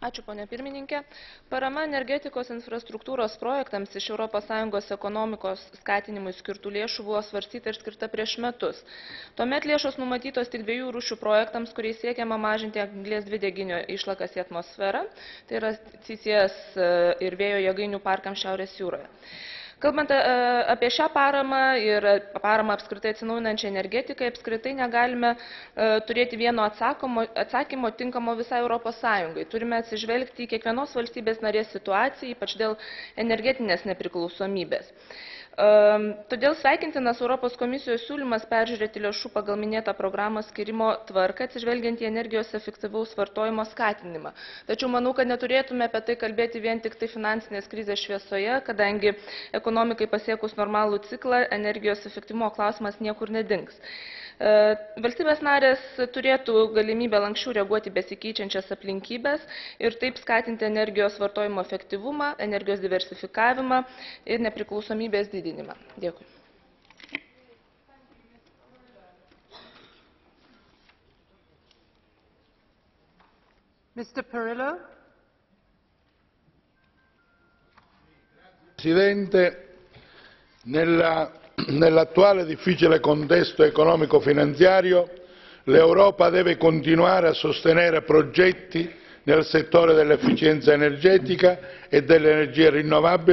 Ačiū, ponia pirmininkė. Parama energetikos infrastruktūros projektams iš ES ekonomikos skatinimui skirtų lėšų buvo svarstyta ir skirta prieš metus. Tuomet lėšos numatytos tik 2 rūšių projektams, kuriais siekiama mažinti anglies dvideginio išlakas į atmosferą, tai yra CCS ir vėjo jėgainių parkams Šiaurės jūroje. Kalbant apie šią paramą ir paramą apskritai atsinaujinančią energetikai, apskritai negalime turėti vieno atsakymo tinkamo visai Europos Sąjungai. Turime atsižvelgti į kiekvienos valstybės narės situaciją, ypač dėl energetinės nepriklausomybės. Todėl sveikintinas Europos komisijos siūlymas peržiūrėti lėšų pagal minėtą programą skirimo tvarką, atsižvelgiant į energijos efektyvaus vartojimo skatinimą. Tačiau manau, kad neturėtume apie tai kalbėti vien tik tai finansinės krizės šviesoje, kadangi ekonomikai pasiekus normalų ciklą, energijos efektyvumo klausimas niekur nedings. Valstybės narės turėtų galimybę lanksčiau reaguoti besikeičiančias aplinkybės ir taip skatinti energijos vartojimo efektyvumą, energijos diversifikavimą ir nepriklausomybės didinimą. Dėkui. Mr. Perillo. Presidente, nell'attuale difficile contesto economico-finanziario, l'Europa deve continuare a sostenere progetti nel settore dell'efficienza energetica e delle energie rinnovabili